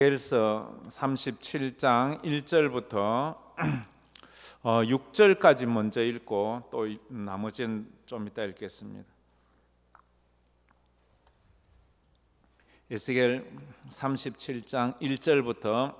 에스겔서 37장 1절부터 6절까지 먼저 읽고 또 나머지는 좀 이따 읽겠습니다. 에스겔 37장 1절부터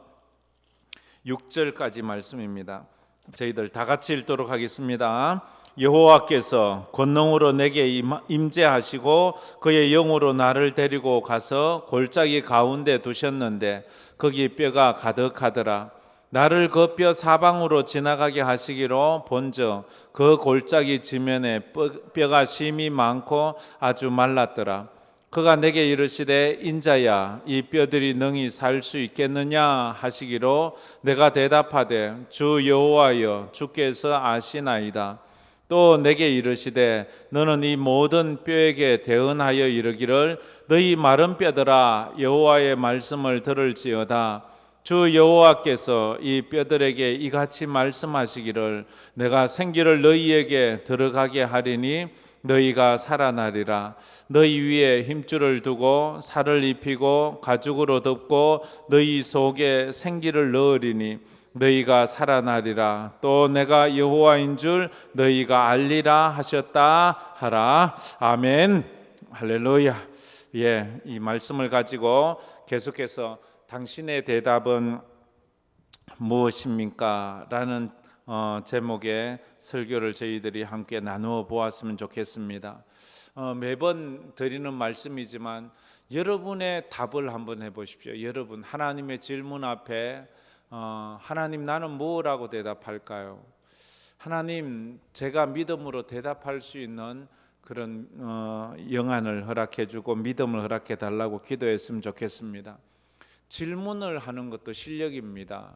6절까지 말씀입니다. 저희들 다 같이 읽도록 하겠습니다. 여호와께서 권능으로 내게 임재하시고 그의 영으로 나를 데리고 가서 골짜기 가운데 두셨는데 거기 뼈가 가득하더라. 나를 그 뼈 사방으로 지나가게 하시기로 본즉 그 골짜기 지면에 뼈가 심이 많고 아주 말랐더라. 그가 내게 이르시되 인자야 이 뼈들이 능히 살 수 있겠느냐 하시기로 내가 대답하되 주 여호와여 주께서 아시나이다. 또 내게 이르시되 너는 이 모든 뼈에게 대언하여 이르기를 너희 마른 뼈들아 여호와의 말씀을 들을지어다. 주 여호와께서 이 뼈들에게 이같이 말씀하시기를 내가 생기를 너희에게 들어가게 하리니 너희가 살아나리라. 너희 위에 힘줄을 두고 살을 입히고 가죽으로 덮고 너희 속에 생기를 넣으리니 너희가 살아나리라. 또 내가 여호와인 줄 너희가 알리라 하셨다 하라. 아멘. 할렐루야. 이 말씀을 가지고 계속해서 당신의 대답은 무엇입니까? 라는 제목의 설교를 저희들이 함께 나누어 보았으면 좋겠습니다. 매번 드리는 말씀이지만 여러분의 답을 한번 해보십시오. 여러분 하나님의 질문 앞에 하나님 나는 뭐라고 대답할까요? 하나님 제가 믿음으로 대답할 수 있는 그런 영안을 허락해 주고 믿음을 허락해 달라고 기도했으면 좋겠습니다. 질문을 하는 것도 실력입니다.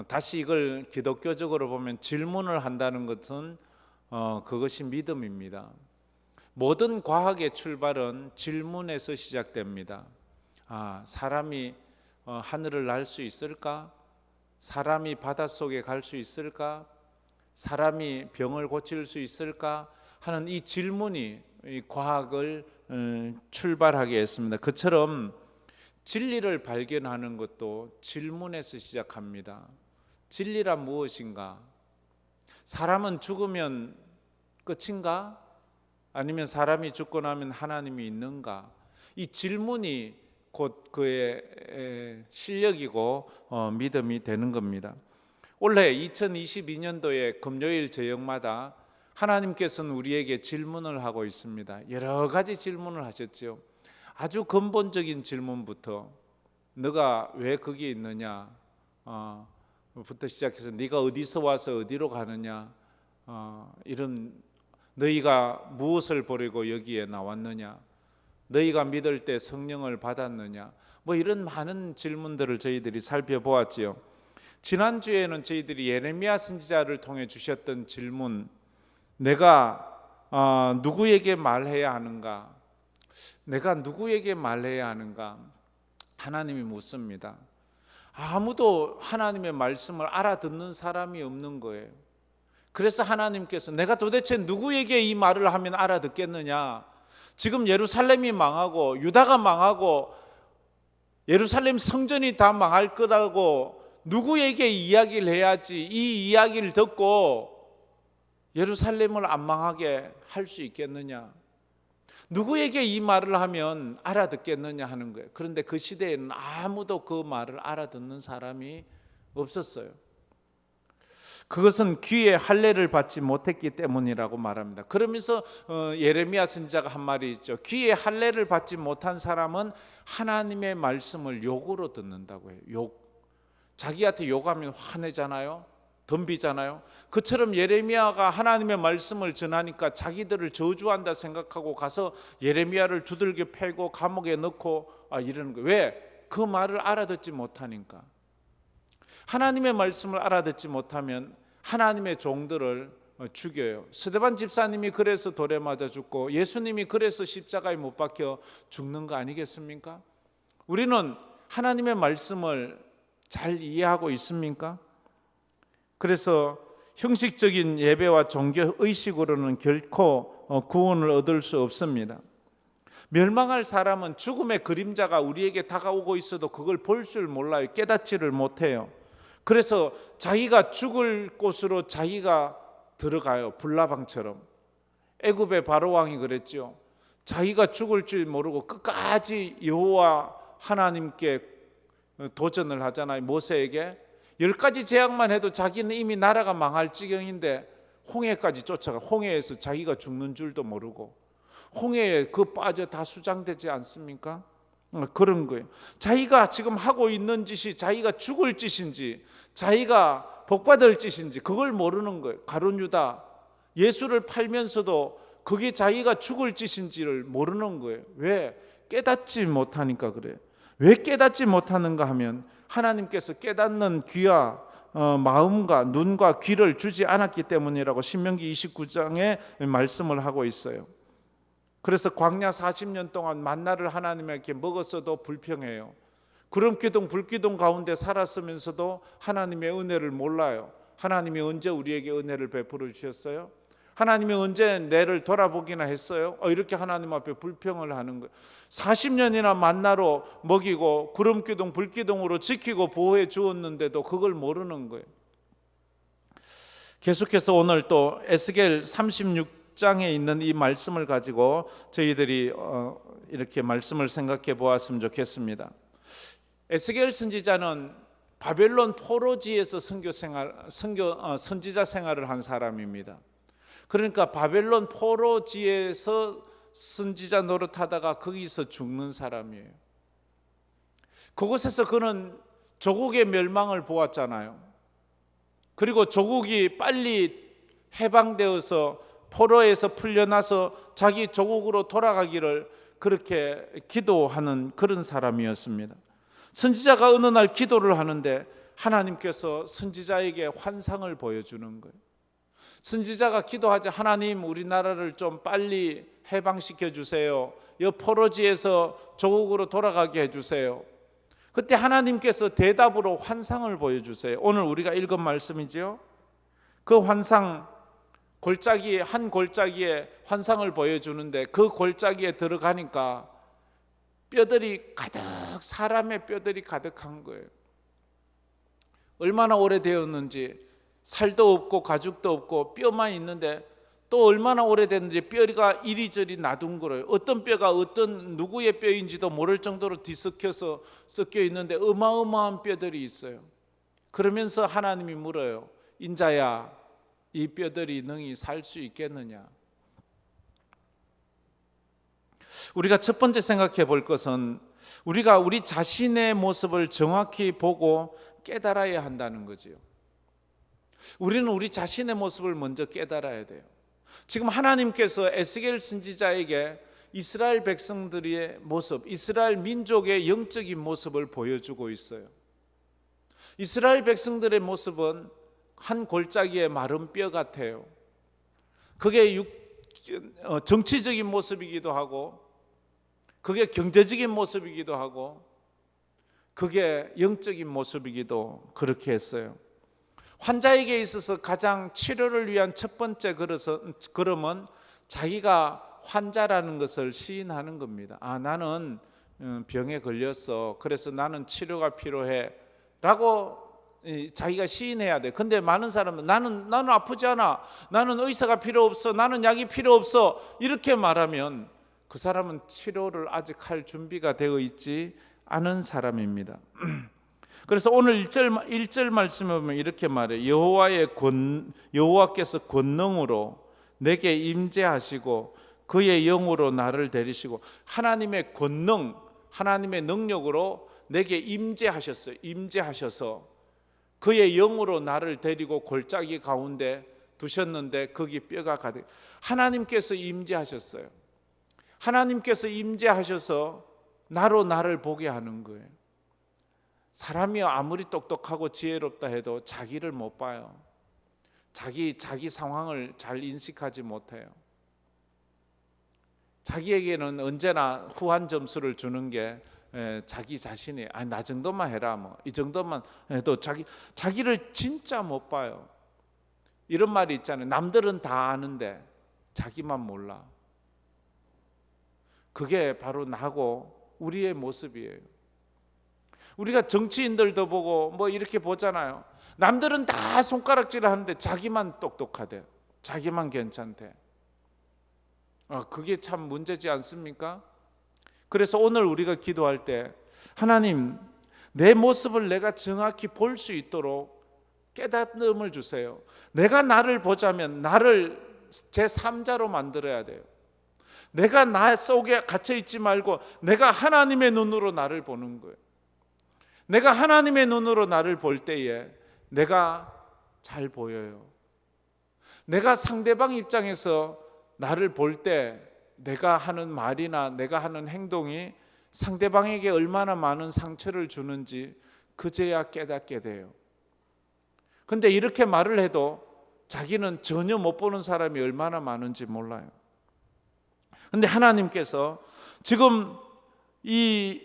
다시 이걸 기독교적으로 보면 질문을 한다는 것은 그것이 믿음입니다. 모든 과학의 출발은 질문에서 시작됩니다. 사람이 하늘을 날 수 있을까? 사람이 바닷속에 갈 수 있을까? 사람이 병을 고칠 수 있을까? 하는 이 질문이 이 과학을 출발하게 했습니다. 그처럼 진리를 발견하는 것도 질문에서 시작합니다. 진리란 무엇인가? 사람은 죽으면 끝인가? 아니면 사람이 죽고 나면 하나님이 있는가? 이 질문이 곧 그의 실력이고 믿음이 되는 겁니다. 올해 2022년도에 금요일 저녁마다 하나님께서는 우리에게 질문을 하고 있습니다. 여러 가지 질문을 하셨죠. 아주 근본적인 질문부터 너가 왜 거기에 있느냐 부터 시작해서 네가 어디서 와서 어디로 가느냐 이런 너희가 무엇을 보려고 여기에 나왔느냐 너희가 믿을 때 성령을 받았느냐 이런 많은 질문들을 저희들이 살펴보았지요. 지난주에는 저희들이 예레미야 선지자를 통해 주셨던 질문 내가 누구에게 말해야 하는가 내가 누구에게 말해야 하는가 하나님이 묻습니다. 아무도 하나님의 말씀을 알아듣는 사람이 없는 거예요. 그래서 하나님께서 내가 도대체 누구에게 이 말을 하면 알아듣겠느냐 지금 예루살렘이 망하고 유다가 망하고 예루살렘 성전이 다 망할 거라고 누구에게 이야기를 해야지 이 이야기를 듣고 예루살렘을 안 망하게 할 수 있겠느냐 누구에게 이 말을 하면 알아듣겠느냐 하는 거예요. 그런데 그 시대에는 아무도 그 말을 알아듣는 사람이 없었어요. 그것은 귀에 할례를 받지 못했기 때문이라고 말합니다. 그러면서 예레미야 선지자가 한 말이 있죠. 귀에 할례를 받지 못한 사람은 하나님의 말씀을 욕으로 듣는다고 해요. 자기한테 욕하면 화내잖아요. 덤비잖아요. 그처럼 예레미야가 하나님의 말씀을 전하니까 자기들을 저주한다 생각하고 가서 예레미야를 두들겨 패고 감옥에 넣고 이러는 거예요. 왜? 그 말을 알아듣지 못하니까. 하나님의 말씀을 알아듣지 못하면 하나님의 종들을 죽여요. 스데반 집사님이 그래서 돌에 맞아 죽고 예수님이 그래서 십자가에 못 박혀 죽는 거 아니겠습니까? 우리는 하나님의 말씀을 잘 이해하고 있습니까? 그래서 형식적인 예배와 종교 의식으로는 결코 구원을 얻을 수 없습니다. 멸망할 사람은 죽음의 그림자가 우리에게 다가오고 있어도 그걸 볼 줄 몰라요. 깨닫지를 못해요. 그래서 자기가 죽을 곳으로 자기가 들어가요. 불나방처럼. 애굽의 바로왕이 그랬죠. 자기가 죽을 줄 모르고 끝까지 여호와 하나님께 도전을 하잖아요. 모세에게 10가지 제약만 해도 자기는 이미 나라가 망할 지경인데 홍해까지 쫓아가. 홍해에서 자기가 죽는 줄도 모르고 홍해에 그 빠져 다 수장되지 않습니까? 그런 거예요. 자기가 지금 하고 있는 짓이 자기가 죽을 짓인지 자기가 복받을 짓인지 그걸 모르는 거예요. 가룟 유다 예수를 팔면서도 그게 자기가 죽을 짓인지를 모르는 거예요. 왜? 깨닫지 못하니까 그래요. 왜 깨닫지 못하는가 하면 하나님께서 깨닫는 귀와 마음과 눈과 귀를 주지 않았기 때문이라고 신명기 29장에 말씀을 하고 있어요. 그래서 광야 40년 동안 만나를 하나님에게 먹었어도 불평해요. 구름 기둥 불 기둥 가운데 살았으면서도 하나님의 은혜를 몰라요. 하나님이 언제 우리에게 은혜를 베풀어 주셨어요? 하나님이 언제 내를 돌아보기나 했어요? 이렇게 하나님 앞에 불평을 하는 거예요. 40년이나 만나로 먹이고 구름 기둥 불 기둥으로 지키고 보호해 주었는데도 그걸 모르는 거예요. 계속해서 오늘 또 에스겔 36장에 있는 이 말씀을 가지고 저희들이 이렇게 말씀을 생각해 보았으면 좋겠습니다. 에스겔 선지자는 바벨론 포로지에서 선지자 생활을 한 사람입니다. 그러니까 바벨론 포로지에서 선지자 노릇하다가 거기서 죽는 사람이에요. 그곳에서 그는 조국의 멸망을 보았잖아요. 그리고 조국이 빨리 해방되어서 포로에서 풀려나서 자기 조국으로 돌아가기를 그렇게 기도하는 그런 사람이었습니다. 선지자가 어느 날 기도를 하는데 하나님께서 선지자에게 환상을 보여주는 거예요. 선지자가 기도하자 하나님 우리나라를 좀 빨리 해방시켜 주세요. 이 포로지에서 조국으로 돌아가게 해주세요. 그때 하나님께서 대답으로 환상을 보여주세요. 오늘 우리가 읽은 말씀이죠. 그 환상 한 골짜기에 환상을 보여주는데 그 골짜기에 들어가니까 뼈들이 가득 사람의 뼈들이 가득한 거예요. 얼마나 오래되었는지 살도 없고 가죽도 없고 뼈만 있는데 또 얼마나 오래됐는지 뼈가 이리저리 나둥그러요. 어떤 뼈가 어떤 누구의 뼈인지도 모를 정도로 뒤섞여서 섞여 있는데 어마어마한 뼈들이 있어요. 그러면서 하나님이 물어요. 인자야, 이 뼈들이 능히 살 수 있겠느냐? 우리가 첫 번째 생각해 볼 것은 우리가 우리 자신의 모습을 정확히 보고 깨달아야 한다는 거지요. 우리는 우리 자신의 모습을 먼저 깨달아야 돼요. 지금 하나님께서 에스겔 선지자에게 이스라엘 백성들의 모습, 이스라엘 민족의 영적인 모습을 보여주고 있어요. 이스라엘 백성들의 모습은 한 골짜기의 마른 뼈 같아요. 그게 정치적인 모습이기도 하고 그게 경제적인 모습이기도 하고 그게 영적인 모습이기도 그렇게 했어요. 환자에게 있어서 가장 치료를 위한 첫 번째 걸음은 자기가 환자라는 것을 시인하는 겁니다. 나는 병에 걸렸어. 그래서 나는 치료가 필요해. 라고 자기가 시인해야 돼. 근데 많은 사람은 나는 아프지 않아. 나는 의사가 필요 없어. 나는 약이 필요 없어. 이렇게 말하면 그 사람은 치료를 아직 할 준비가 되어 있지 않은 사람입니다. 그래서 오늘 1절 말씀에 보면 이렇게 말해요. 여호와께서 권능으로 내게 임재하시고 그의 영으로 나를 데리시고 하나님의 권능, 하나님의 능력으로 내게 임재하셨어요. 임재하셔서 그의 영으로 나를 데리고 골짜기 가운데 두셨는데 거기 뼈가 가득. 하나님께서 임재하셨어요. 하나님께서 임재하셔서 나를 보게 하는 거예요. 사람이 아무리 똑똑하고 지혜롭다 해도 자기를 못 봐요. 자기 상황을 잘 인식하지 못해요. 자기에게는 언제나 후한 점수를 주는 게 자기 자신이 나 정도만 해라 이 정도만 해도 자기를 진짜 못 봐요. 이런 말이 있잖아요. 남들은 다 아는데 자기만 몰라. 그게 바로 나고 우리의 모습이에요. 우리가 정치인들도 보고 뭐 이렇게 보잖아요. 남들은 다 손가락질을 하는데 자기만 똑똑하대, 자기만 괜찮대. 그게 참 문제지 않습니까? 그래서 오늘 우리가 기도할 때 하나님, 내 모습을 내가 정확히 볼 수 있도록 깨닫음을 주세요. 내가 나를 보자면 나를 제3자로 만들어야 돼요. 내가 나 속에 갇혀 있지 말고 내가 하나님의 눈으로 나를 보는 거예요. 내가 하나님의 눈으로 나를 볼 때에 내가 잘 보여요. 내가 상대방 입장에서 나를 볼 때 내가 하는 말이나 내가 하는 행동이 상대방에게 얼마나 많은 상처를 주는지 그제야 깨닫게 돼요. 근데 이렇게 말을 해도 자기는 전혀 못 보는 사람이 얼마나 많은지 몰라요. 근데 하나님께서 지금 이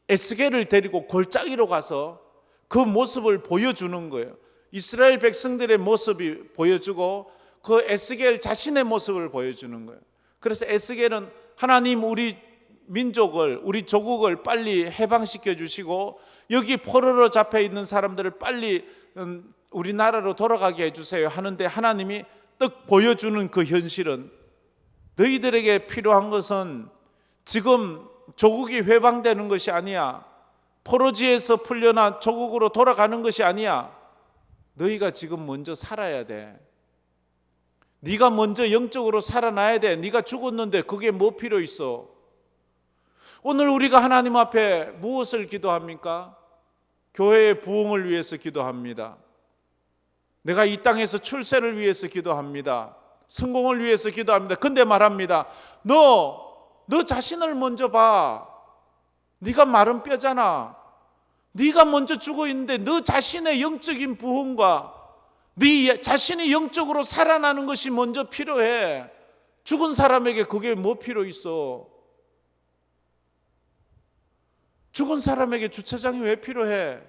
에스겔을 데리고 골짜기로 가서 그 모습을 보여주는 거예요. 이스라엘 백성들의 모습이 보여주고 그 에스겔 자신의 모습을 보여주는 거예요. 그래서 에스겔은 하나님, 우리 민족을, 우리 조국을 빨리 해방시켜 주시고 여기 포로로 잡혀 있는 사람들을 빨리 우리나라로 돌아가게 해주세요 하는데, 하나님이 딱 보여주는 그 현실은 너희들에게 필요한 것은 지금 조국이 회방되는 것이 아니야. 포로지에서 풀려나 조국으로 돌아가는 것이 아니야. 너희가 지금 먼저 살아야 돼. 네가 먼저 영적으로 살아나야 돼. 네가 죽었는데 그게 뭐 필요 있어? 오늘 우리가 하나님 앞에 무엇을 기도합니까? 교회의 부흥을 위해서 기도합니다. 내가 이 땅에서 출세를 위해서 기도합니다. 성공을 위해서 기도합니다. 근데 말합니다. 너 자신을 먼저 봐. 네가 마른 뼈잖아. 네가 먼저 죽어 있는데 너 자신의 영적인 부흥과 네 자신이 영적으로 살아나는 것이 먼저 필요해. 죽은 사람에게 그게 뭐 필요 있어? 죽은 사람에게 주차장이 왜 필요해?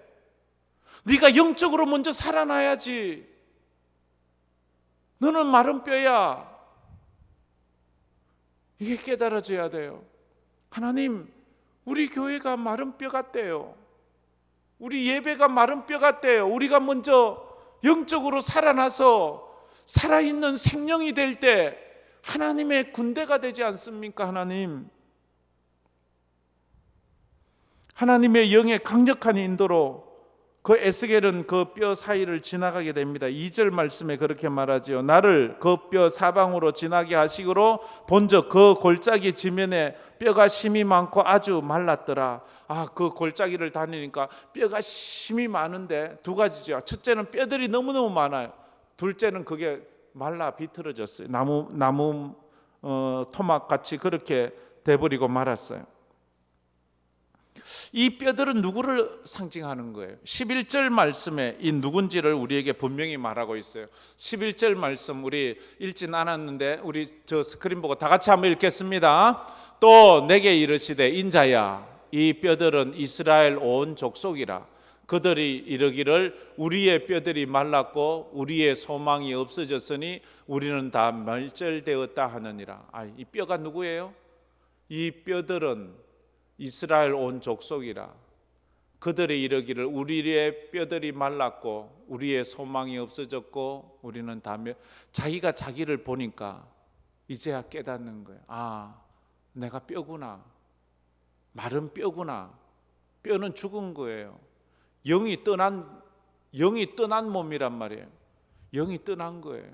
네가 영적으로 먼저 살아나야지. 너는 마른 뼈야. 이게 깨달아져야 돼요. 하나님, 우리 교회가 마른 뼈 같대요. 우리 예배가 마른 뼈 같대요. 우리가 먼저 영적으로 살아나서 살아있는 생명이 될 때 하나님의 군대가 되지 않습니까? 하나님의 영의 강력한 인도로 그 에스겔은 그 뼈 사이를 지나가게 됩니다. 2절 말씀에 그렇게 말하지요. 나를 그 뼈 사방으로 지나게 하시기로 본적 그 골짜기 지면에 뼈가 심이 많고 아주 말랐더라. 그 골짜기를 다니니까 뼈가 심이 많은데 두 가지죠. 첫째는 뼈들이 너무너무 많아요. 둘째는 그게 말라 비틀어졌어요. 나무 토막 같이 그렇게 돼버리고 말았어요. 이 뼈들은 누구를 상징하는 거예요? 11절 말씀에 이 누군지를 우리에게 분명히 말하고 있어요. 11절 말씀 우리 읽진 않았는데 우리 저 스크린 보고 다 같이 한번 읽겠습니다. 또 내게 이르시되 인자야, 이 뼈들은 이스라엘 온 족속이라. 그들이 이르기를 우리의 뼈들이 말랐고 우리의 소망이 없어졌으니 우리는 다 멸절되었다 하느니라. 이 뼈가 누구예요? 이 뼈들은 이스라엘 온 족속이라. 그들이 이르기를 우리의 뼈들이 말랐고 우리의 소망이 없어졌고 우리는 다 자기가 자기를 보니까 이제야 깨닫는 거예요. 내가 뼈구나. 마른 뼈구나. 뼈는 죽은 거예요. 영이 떠난 몸이란 말이에요. 영이 떠난 거예요.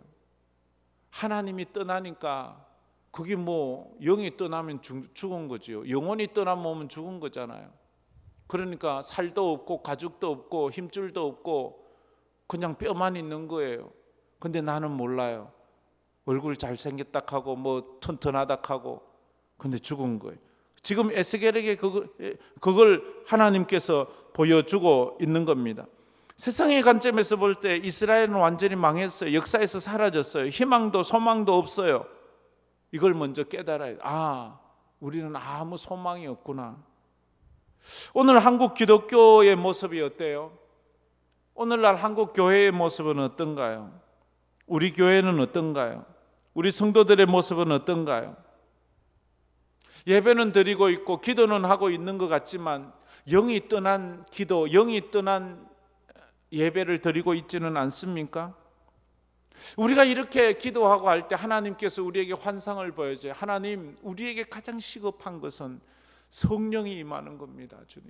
하나님이 떠나니까 그게 뭐 영이 떠나면 죽은 거죠. 영혼이 떠난 몸은 죽은 거잖아요. 그러니까 살도 없고 가죽도 없고 힘줄도 없고 그냥 뼈만 있는 거예요. 근데 나는 몰라요. 얼굴 잘생겼다 하고 뭐 튼튼하다 하고 근데 죽은 거예요. 지금 에스겔에게 그걸 하나님께서 보여주고 있는 겁니다. 세상의 관점에서 볼 때 이스라엘은 완전히 망했어요. 역사에서 사라졌어요. 희망도 소망도 없어요. 이걸 먼저 깨달아야 돼. 우리는 아무 소망이 없구나. 오늘 한국 기독교의 모습이 어때요? 오늘날 한국 교회의 모습은 어떤가요? 우리 교회는 어떤가요? 우리 성도들의 모습은 어떤가요? 예배는 드리고 있고 기도는 하고 있는 것 같지만 영이 떠난 기도, 영이 떠난 예배를 드리고 있지는 않습니까? 우리가 이렇게 기도하고 할 때 하나님께서 우리에게 환상을 보여줘요. 하나님, 우리에게 가장 시급한 것은 성령이 임하는 겁니다. 주님,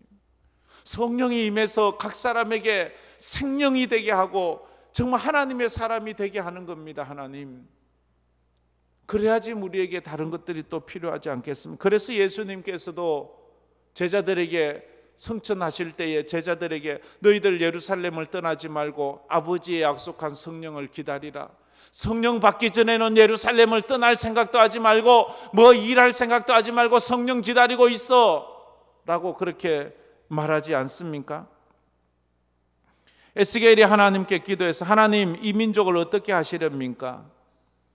성령이 임해서 각 사람에게 생명이 되게 하고 정말 하나님의 사람이 되게 하는 겁니다. 하나님, 그래야지 우리에게 다른 것들이 또 필요하지 않겠습니까? 그래서 예수님께서도 제자들에게 성천하실 때에 제자들에게 너희들 예루살렘을 떠나지 말고 아버지의 약속한 성령을 기다리라. 성령 받기 전에는 예루살렘을 떠날 생각도 하지 말고 뭐 일할 생각도 하지 말고 성령 기다리고 있어 라고 그렇게 말하지 않습니까? 에스겔이 하나님께 기도해서 하나님, 이 민족을 어떻게 하시렵니까?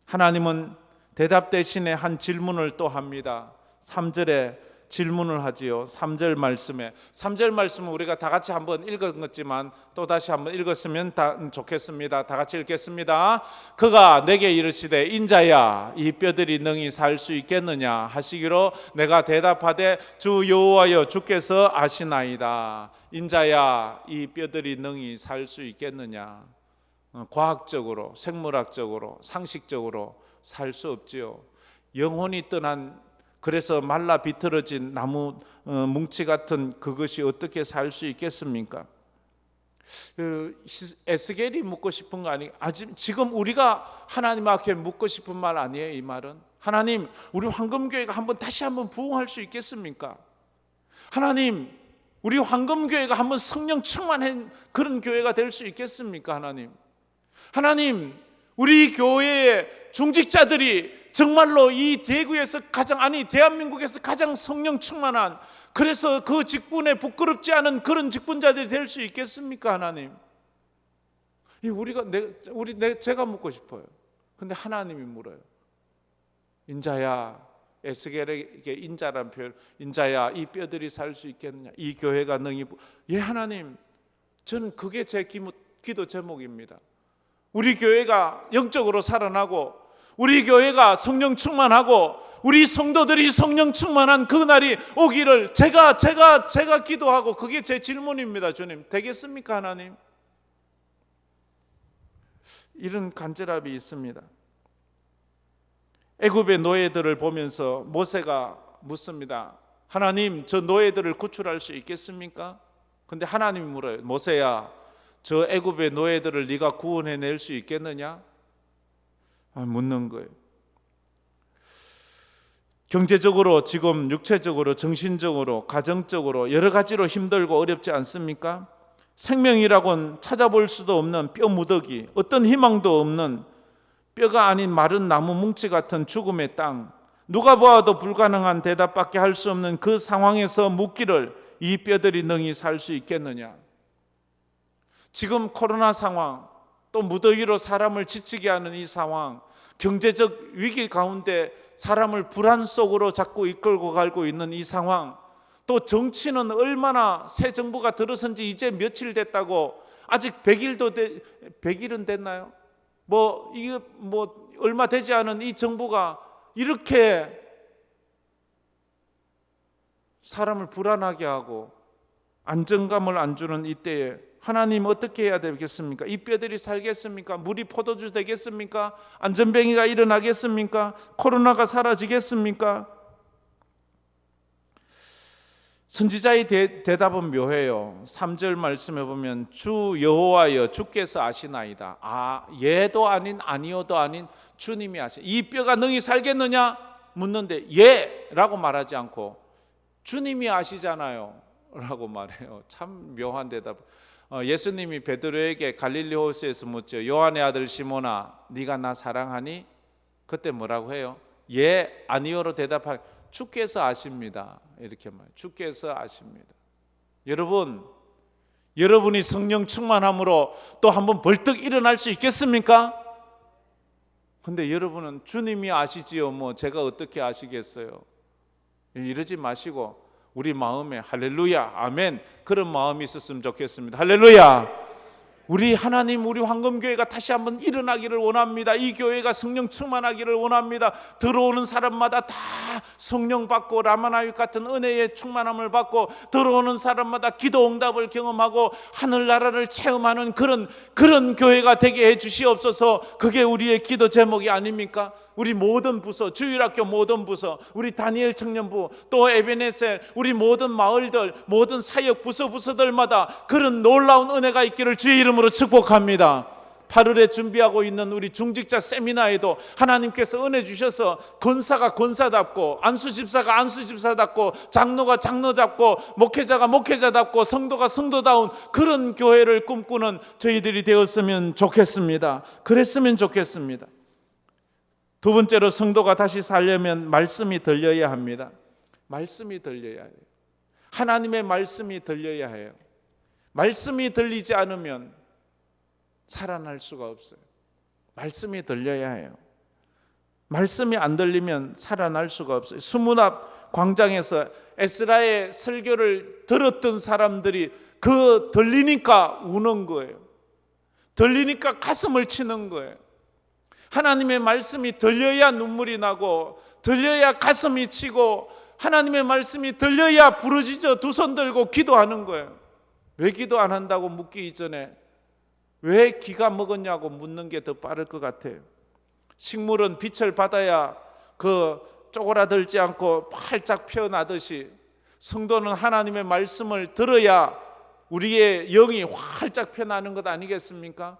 하나님은 대답 대신에 한 질문을 또 합니다. 3절에 질문을 하지요. 3절 말씀에, 3절 말씀은 우리가 다 같이 한번 읽었지만 또 다시 한번 읽었으면 좋겠습니다. 다 같이 읽겠습니다. 그가 내게 이르시되 인자야, 이 뼈들이 능히 살 수 있겠느냐 하시기로 내가 대답하되 주 여호와여, 주께서 아시나이다. 인자야, 이 뼈들이 능히 살 수 있겠느냐? 과학적으로, 생물학적으로, 상식적으로 살 수 없지요. 영혼이 떠난, 그래서 말라 비틀어진 나무 뭉치 같은 그것이 어떻게 살 수 있겠습니까? 에스겔이 묻고 싶은 거 아니? 지금 우리가 하나님 앞에 묻고 싶은 말 아니에요? 이 말은 하나님, 우리 황금교회가 다시 한번 부흥할 수 있겠습니까? 하나님, 우리 황금교회가 한번 성령 충만한 그런 교회가 될 수 있겠습니까? 하나님, 우리 교회의 중직자들이 정말로 이 대구에서 대한민국에서 가장 성령 충만한, 그래서 그 직분에 부끄럽지 않은 그런 직분자들이 될 수 있겠습니까? 하나님, 제가 묻고 싶어요. 근데 하나님이 물어요. 인자야, 에스겔에게 인자란 표현, 인자야, 이 뼈들이 살 수 있겠느냐? 이 교회가 능히. 예, 하나님, 저는 그게 제 기도 제목입니다. 우리 교회가 영적으로 살아나고 우리 교회가 성령 충만하고 우리 성도들이 성령 충만한 그 날이 오기를 제가 기도하고, 그게 제 질문입니다. 주님, 되겠습니까? 하나님, 이런 간절함이 있습니다. 애굽의 노예들을 보면서 모세가 묻습니다. 하나님, 저 노예들을 구출할 수 있겠습니까? 근데 하나님이 물어요. 모세야, 저 애굽의 노예들을 네가 구원해낼 수 있겠느냐? 묻는 거예요. 경제적으로, 지금 육체적으로, 정신적으로, 가정적으로 여러 가지로 힘들고 어렵지 않습니까? 생명이라고는 찾아볼 수도 없는 뼈무더기, 어떤 희망도 없는 뼈가 아닌 마른 나무 뭉치 같은 죽음의 땅, 누가 보아도 불가능한 대답밖에 할 수 없는 그 상황에서 묻기를 이 뼈들이 능히 살 수 있겠느냐? 지금 코로나 상황, 또 무더기로 사람을 지치게 하는 이 상황, 경제적 위기 가운데 사람을 불안 속으로 자꾸 이끌고 가고 있는 이 상황, 또 정치는 얼마나, 새 정부가 들어선 지 이제 며칠 됐다고, 아직 100일은 됐나요? 이게 얼마 되지 않은 이 정부가 이렇게 사람을 불안하게 하고 안정감을 안 주는 이때에 하나님 어떻게 해야 되겠습니까? 이 뼈들이 살겠습니까? 물이 포도주 되겠습니까? 안전병이가 일어나겠습니까? 코로나가 사라지겠습니까? 선지자의 대답은 묘해요. 3절 말씀해 보면 주 여호와여, 주께서 아시나이다. 예도 아닌 아니오도 아닌 주님이 아시. 이 뼈가 능히 살겠느냐 묻는데 예라고 말하지 않고 주님이 아시잖아요 라고 말해요. 참 묘한 대답. 예수님이 베드로에게 갈릴리 호수에서 묻죠. 요한의 아들 시몬아, 네가 나 사랑하니? 그때 뭐라고 해요? 예, 아니오로 대답할. 주께서 아십니다. 이렇게 말해요. 주께서 아십니다. 여러분이 성령 충만함으로 또 한번 벌떡 일어날 수 있겠습니까? 근데 여러분은 주님이 아시지요. 제가 어떻게 아시겠어요? 이러지 마시고 우리 마음에 할렐루야, 아멘, 그런 마음이 있었으면 좋겠습니다. 할렐루야. 우리 하나님, 우리 황금교회가 다시 한번 일어나기를 원합니다. 이 교회가 성령 충만하기를 원합니다. 들어오는 사람마다 다 성령 받고 라마나윗 같은 은혜의 충만함을 받고, 들어오는 사람마다 기도 응답을 경험하고 하늘나라를 체험하는 그런 교회가 되게 해 주시옵소서. 그게 우리의 기도 제목이 아닙니까? 우리 모든 부서, 주일학교 모든 부서, 우리 다니엘 청년부, 또 에베네셀, 우리 모든 마을들, 모든 사역 부서들마다 그런 놀라운 은혜가 있기를 주의 이름으로 축복합니다. 8월에 준비하고 있는 우리 중직자 세미나에도 하나님께서 은혜 주셔서 권사가 권사답고, 안수집사가 안수집사답고, 장로가 장로답고, 목회자가 목회자답고, 성도가 성도다운 그런 교회를 꿈꾸는 저희들이 되었으면 좋겠습니다. 그랬으면 좋겠습니다. 두 번째로, 성도가 다시 살려면 말씀이 들려야 합니다. 말씀이 들려야 해요. 하나님의 말씀이 들려야 해요. 말씀이 들리지 않으면 살아날 수가 없어요. 말씀이 들려야 해요. 말씀이 안 들리면 살아날 수가 없어요. 수문앞 광장에서 에스라의 설교를 들었던 사람들이 그 들리니까 우는 거예요. 들리니까 가슴을 치는 거예요. 하나님의 말씀이 들려야 눈물이 나고, 들려야 가슴이 치고, 하나님의 말씀이 들려야 부르짖어 두 손 들고 기도하는 거예요. 왜 기도 안 한다고 묻기 이전에 왜 기가 먹었냐고 묻는 게 더 빠를 것 같아요. 식물은 빛을 받아야 쪼그라들지 않고 활짝 피어나듯이, 성도는 하나님의 말씀을 들어야 우리의 영이 활짝 피어나는 것 아니겠습니까?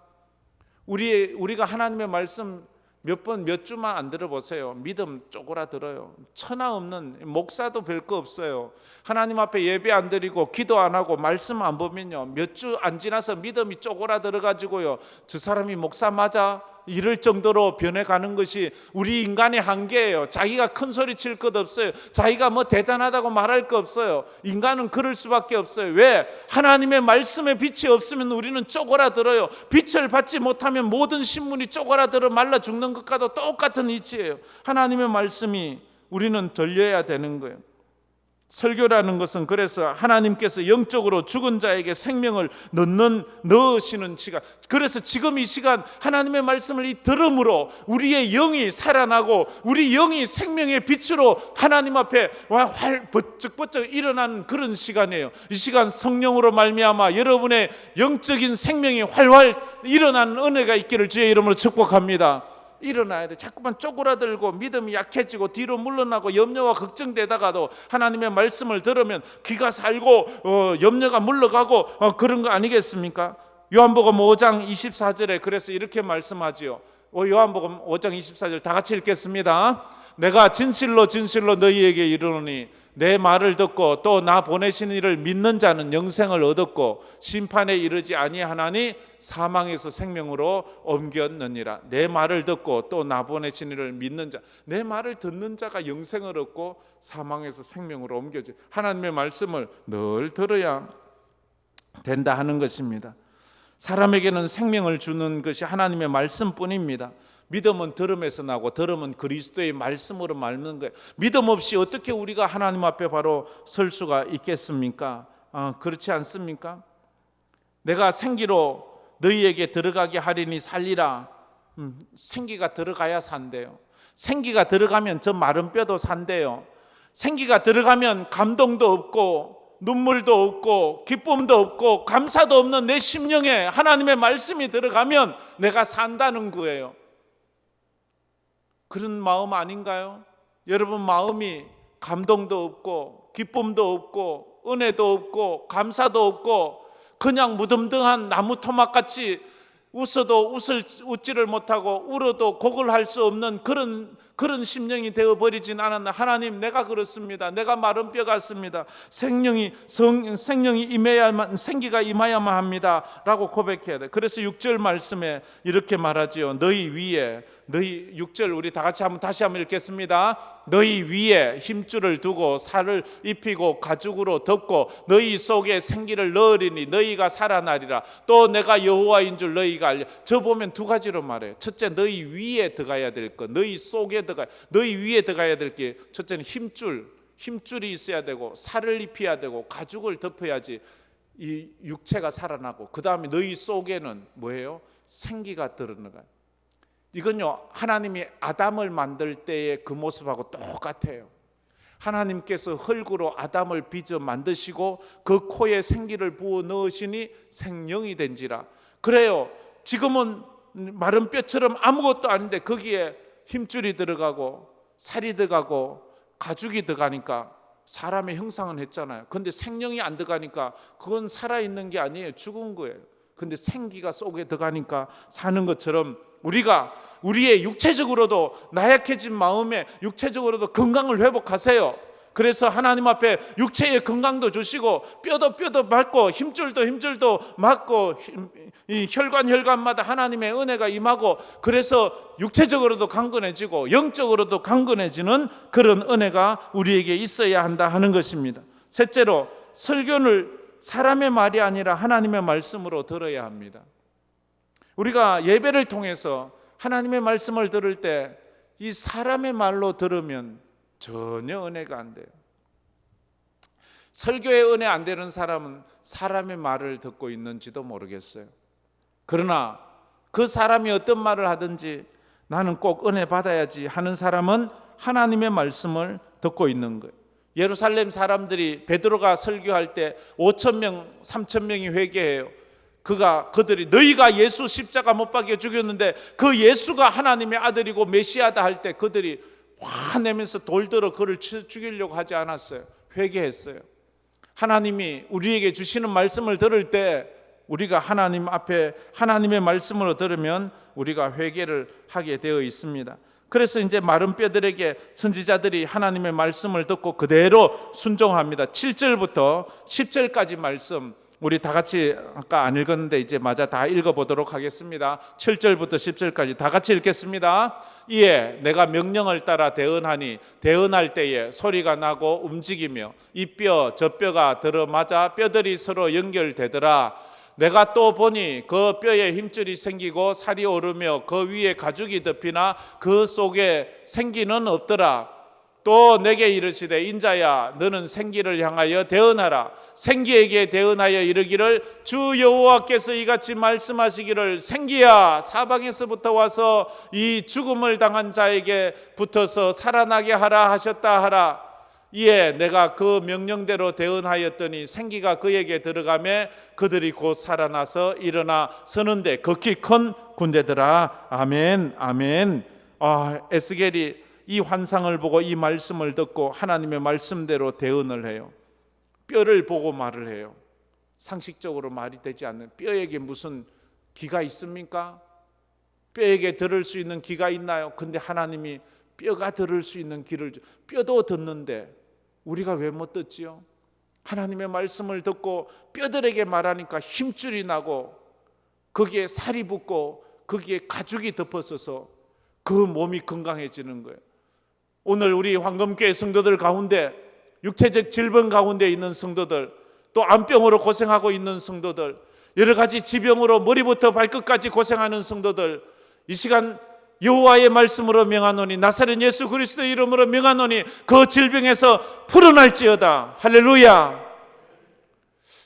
우리가 하나님의 말씀 몇 주만 안 들어보세요. 믿음 쪼그라들어요. 천하 없는 목사도 별거 없어요. 하나님 앞에 예배 안 드리고 기도 안 하고 말씀 안 보면요, 몇 주 안 지나서 믿음이 쪼그라들어 가지고요, 저 사람이 목사 맞아? 이럴 정도로 변해가는 것이 우리 인간의 한계예요. 자기가 큰 소리 칠 것 없어요. 자기가 뭐 대단하다고 말할 거 없어요. 인간은 그럴 수밖에 없어요. 왜? 하나님의 말씀에 빛이 없으면 우리는 쪼그라들어요. 빛을 받지 못하면 모든 신문이 쪼그라들어 말라 죽는 것과도 똑같은 이치예요. 하나님의 말씀이 우리는 들려야 되는 거예요. 설교라는 것은 그래서 하나님께서 영적으로 죽은 자에게 생명을 넣으시는 시간, 그래서 지금 이 시간 하나님의 말씀을 들음으로 우리의 영이 살아나고 우리 영이 생명의 빛으로 하나님 앞에 번쩍번쩍 일어나는 그런 시간이에요. 이 시간 성령으로 말미암아 여러분의 영적인 생명이 활활 일어나는 은혜가 있기를 주의 이름으로 축복합니다. 일어나야 돼. 자꾸만 쪼그라들고 믿음이 약해지고 뒤로 물러나고 염려와 걱정되다가도 하나님의 말씀을 들으면 귀가 살고 염려가 물러가고 그런 거 아니겠습니까? 요한복음 5장 24절에 그래서 이렇게 말씀하지요. 요한복음 5장 24절 다 같이 읽겠습니다. 내가 진실로 진실로 너희에게 이르노니 내 말을 듣고 또 나 보내신 이를 믿는 자는 영생을 얻었고 심판에 이르지 아니하나니 사망에서 생명으로 옮겼느니라. 내 말을 듣고 또 나 보내신 이를 믿는 자, 내 말을 듣는 자가 영생을 얻고 사망에서 생명으로 옮겨져. 하나님의 말씀을 늘 들어야 된다 하는 것입니다. 사람에게는 생명을 주는 것이 하나님의 말씀뿐입니다. 믿음은 들음에서 나고 들음은 그리스도의 말씀으로 말는 거예요. 믿음 없이 어떻게 우리가 하나님 앞에 바로 설 수가 있겠습니까? 그렇지 않습니까? 내가 생기로 너희에게 들어가게 하리니 살리라. 생기가 들어가야 산대요. 생기가 들어가면 저 마른 뼈도 산대요. 생기가 들어가면 감동도 없고 눈물도 없고 기쁨도 없고 감사도 없는 내 심령에 하나님의 말씀이 들어가면 내가 산다는 거예요. 그런 마음 아닌가요? 여러분 마음이 감동도 없고 기쁨도 없고 은혜도 없고 감사도 없고 그냥 무덤등한 나무 토막같이 웃어도 웃지를 못하고 울어도 곡을 할 수 없는 그런 심령이 되어버리진 않았나. 하나님, 내가 그렇습니다. 내가 마른 뼈 같습니다. 생명이 임해야만, 생기가 임하야만 합니다 라고 고백해야 돼. 그래서 6절 말씀에 이렇게 말하지요. 너희 위에, 너희 6절 우리 다 같이 다시 한번 읽겠습니다. 너희 위에 힘줄을 두고 살을 입히고 가죽으로 덮고 너희 속에 생기를 넣으리니 너희가 살아나리라. 또 내가 여호와인 줄 너희가 알려. 저 보면 두 가지로 말해요. 첫째, 너희 위에 들어가야 될 것, 너희 속에 너희 위에 들어가야 될 게, 첫째는 힘줄이 있어야 되고 살을 입혀야 되고 가죽을 덮어야지. 이 육체가 살아나고 그 다음에 너희 속에는 뭐예요? 생기가 들어가요. 이건요, 하나님이 아담을 만들 때의 그 모습하고 똑같아요. 하나님께서 흙으로 아담을 빚어 만드시고 그 코에 생기를 부어 넣으시니 생명이 된지라. 그래요, 지금은 마른 뼈처럼 아무것도 아닌데 거기에 힘줄이 들어가고 살이 들어가고 가죽이 들어가니까 사람의 형상은 했잖아요. 근데 생명이 안 들어가니까 그건 살아있는 게 아니에요. 죽은 거예요. 근데 생기가 속에 들어가니까 사는 것처럼 우리가 우리의 육체적으로도 나약해진 마음에 육체적으로도 건강을 회복하세요. 그래서 하나님 앞에 육체의 건강도 주시고 뼈도 맞고 힘줄도 맞고 이 혈관마다 하나님의 은혜가 임하고 그래서 육체적으로도 강건해지고 영적으로도 강건해지는 그런 은혜가 우리에게 있어야 한다 하는 것입니다. 셋째로, 설교를 사람의 말이 아니라 하나님의 말씀으로 들어야 합니다. 우리가 예배를 통해서 하나님의 말씀을 들을 때 이 사람의 말로 들으면 전혀 은혜가 안 돼요. 설교에 은혜 안 되는 사람은 사람의 말을 듣고 있는지도 모르겠어요. 그러나 그 사람이 어떤 말을 하든지 나는 꼭 은혜 받아야지 하는 사람은 하나님의 말씀을 듣고 있는 거예요. 예루살렘 사람들이 베드로가 설교할 때 5,000명, 3,000명이 회개해요. 그들이 너희가 예수 십자가 못 박여 죽였는데 그 예수가 하나님의 아들이고 메시아다 할 때 그들이 화내면서 돌들어 그를 죽이려고 하지 않았어요. 회개했어요. 하나님이 우리에게 주시는 말씀을 들을 때 우리가 하나님 앞에 하나님의 말씀으로 들으면 우리가 회개를 하게 되어 있습니다. 그래서 이제 마른 뼈들에게 선지자들이 하나님의 말씀을 듣고 그대로 순종합니다. 7절부터 10절까지 말씀 우리 다 같이 아까 안 읽었는데 이제 마저 다 읽어보도록 하겠습니다. 7절부터 10절까지 다 같이 읽겠습니다. 이에 내가 명령을 따라 대언하니 대언할 때에 소리가 나고 움직이며 이 뼈 저 뼈가 들어맞아 뼈들이 서로 연결되더라. 내가 또 보니 그 뼈에 힘줄이 생기고 살이 오르며 그 위에 가죽이 덮이나 그 속에 생기는 없더라. 또 내게 이르시되 인자야 너는 생기를 향하여 대언하라. 생기에게 대언하여 이르기를 주 여호와께서 이같이 말씀하시기를 생기야 사방에서부터 와서 이 죽음을 당한 자에게 붙어서 살아나게 하라 하셨다 하라. 이에 내가 그 명령대로 대언하였더니 생기가 그에게 들어가매 그들이 곧 살아나서 일어나 서는데 극히 큰 군대더라. 아멘 아멘. 에스겔이 이 환상을 보고 이 말씀을 듣고 하나님의 말씀대로 대언을 해요. 뼈를 보고 말을 해요. 상식적으로 말이 되지 않는, 뼈에게 무슨 기가 있습니까? 뼈에게 들을 수 있는 기가 있나요? 근데 하나님이 뼈가 들을 수 있는 귀를, 뼈도 듣는데 우리가 왜 못 듣지요? 하나님의 말씀을 듣고 뼈들에게 말하니까 힘줄이 나고 거기에 살이 붙고 거기에 가죽이 덮어서서 그 몸이 건강해지는 거예요. 오늘 우리 황금교회 성도들 가운데 육체적 질병 가운데 있는 성도들, 또 암병으로 고생하고 있는 성도들, 여러 가지 지병으로 머리부터 발끝까지 고생하는 성도들, 이 시간 여호와의 말씀으로 명하노니 나사렛 예수 그리스도의 이름으로 명하노니 그 질병에서 풀어날지어다. 할렐루야.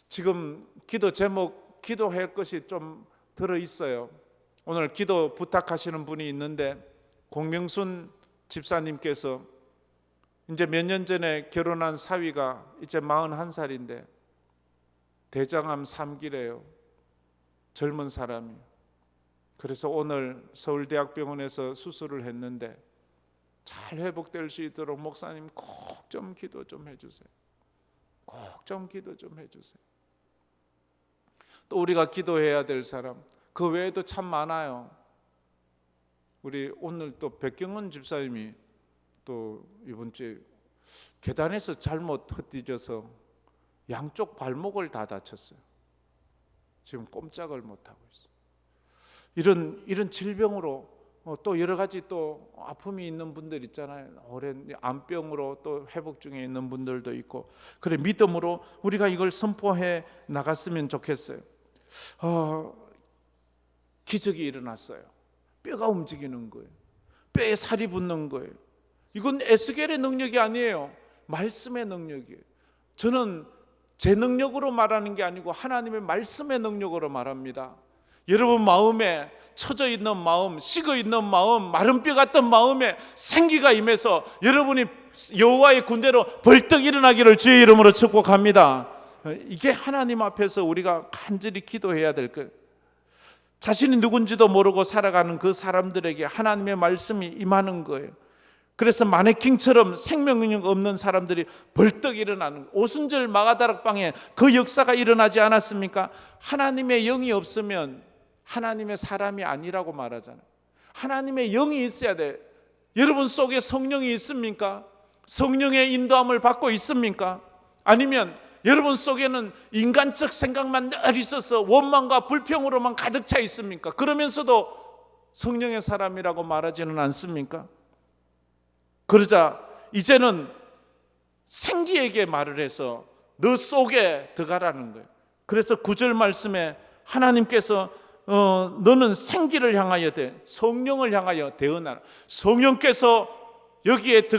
지금 기도 제목, 기도할 것이 좀 들어있어요. 오늘 기도 부탁하시는 분이 있는데 공명순 집사님께서 이제 몇 년 전에 결혼한 사위가 이제 41살인데 대장암 3기래요. 젊은 사람이. 그래서 오늘 서울대학병원에서 수술을 했는데 잘 회복될 수 있도록 목사님 꼭 좀 기도 좀 해주세요. 꼭 좀 기도 좀 해주세요. 또 우리가 기도해야 될 사람 그 외에도 참 많아요. 우리 오늘 또 백경은 집사님이 또 이번 주에 계단에서 잘못 헛디뎌서 양쪽 발목을 다 다쳤어요. 지금 꼼짝을 못하고 있어요. 이런 질병으로 또 여러 가지 또 아픔이 있는 분들 있잖아요. 오랜 암병으로 또 회복 중에 있는 분들도 있고, 그래 믿음으로 우리가 이걸 선포해 나갔으면 좋겠어요. 기적이 일어났어요. 뼈가 움직이는 거예요. 뼈에 살이 붙는 거예요. 이건 에스겔의 능력이 아니에요. 말씀의 능력이에요. 저는 제 능력으로 말하는 게 아니고 하나님의 말씀의 능력으로 말합니다. 여러분 마음에 처져 있는 마음, 식어 있는 마음, 마른 뼈 같은 마음에 생기가 임해서 여러분이 여호와의 군대로 벌떡 일어나기를 주의 이름으로 축복합니다. 이게 하나님 앞에서 우리가 간절히 기도해야 될 거예요. 자신이 누군지도 모르고 살아가는 그 사람들에게 하나님의 말씀이 임하는 거예요. 그래서 마네킹처럼 생명력 없는 사람들이 벌떡 일어나는, 오순절 마가다락방에 그 역사가 일어나지 않았습니까? 하나님의 영이 없으면 하나님의 사람이 아니라고 말하잖아요. 하나님의 영이 있어야 돼. 여러분 속에 성령이 있습니까? 성령의 인도함을 받고 있습니까? 아니면 여러분 속에는 인간적 생각만 늘 있어서 원망과 불평으로만 가득 차 있습니까? 그러면서도 성령의 사람이라고 말하지는 않습니까? 그러자 이제는 생기에게 말을 해서 너 속에 들어가라는 거예요. 그래서 9절 말씀에 하나님께서 너는 생기를 향하여 성령을 향하여 대언하라. 성령께서 여기에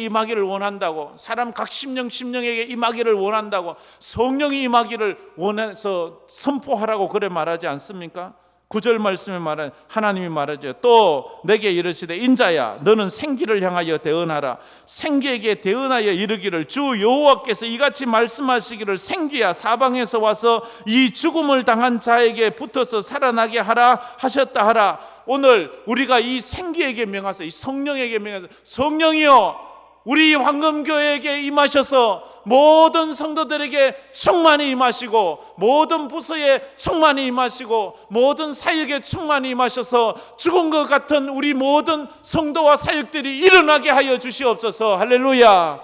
임하기를 원한다고, 사람 각 심령에게 임하기를 원한다고, 성령이 임하기를 원해서 선포하라고 그래 말하지 않습니까? 9절 말씀에 말하는 하나님이 말하죠. 또 내게 이르시되 인자야 너는 생기를 향하여 대언하라. 생기에게 대언하여 이르기를 주 여호와께서 이같이 말씀하시기를 생기야 사방에서 와서 이 죽음을 당한 자에게 붙어서 살아나게 하라 하셨다 하라. 오늘 우리가 이 생기에게 명하서, 이 성령에게 명하서, 성령이여 우리 황금교회에게 임하셔서 모든 성도들에게 충만히 임하시고, 모든 부서에 충만히 임하시고, 모든 사역에 충만히 임하셔서 죽은 것 같은 우리 모든 성도와 사역들이 일어나게 하여 주시옵소서. 할렐루야.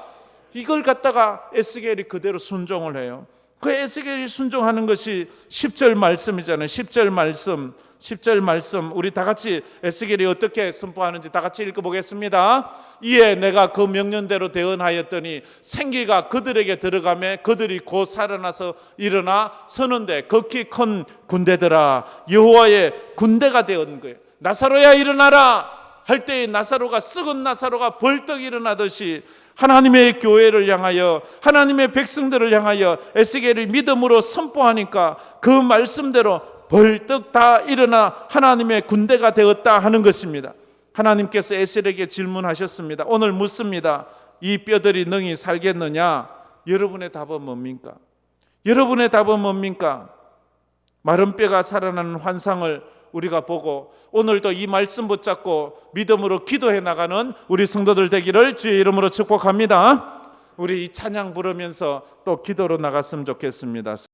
이걸 갖다가 에스겔이 그대로 순종을 해요. 그 에스겔이 순종하는 것이 10절 말씀이잖아요. 10절 말씀 우리 다 같이 에스겔이 어떻게 선포하는지 다 같이 읽어보겠습니다. 이에 내가 그 명령대로 대언하였더니 생기가 그들에게 들어가매 그들이 곧 살아나서 일어나 서는데 극히 큰 군대더라. 여호와의 군대가 되었는 거예요. 나사로야 일어나라 할 때에 나사로가, 썩은 나사로가 벌떡 일어나듯이 하나님의 교회를 향하여, 하나님의 백성들을 향하여 에스겔이 믿음으로 선포하니까 그 말씀대로 벌떡 다 일어나 하나님의 군대가 되었다 하는 것입니다. 하나님께서 에스겔에게 질문하셨습니다. 오늘 묻습니다. 이 뼈들이 능히 살겠느냐? 여러분의 답은 뭡니까? 여러분의 답은 뭡니까? 마른 뼈가 살아나는 환상을 우리가 보고 오늘도 이 말씀 붙잡고 믿음으로 기도해 나가는 우리 성도들 되기를 주의 이름으로 축복합니다. 우리 이 찬양 부르면서 또 기도로 나갔으면 좋겠습니다.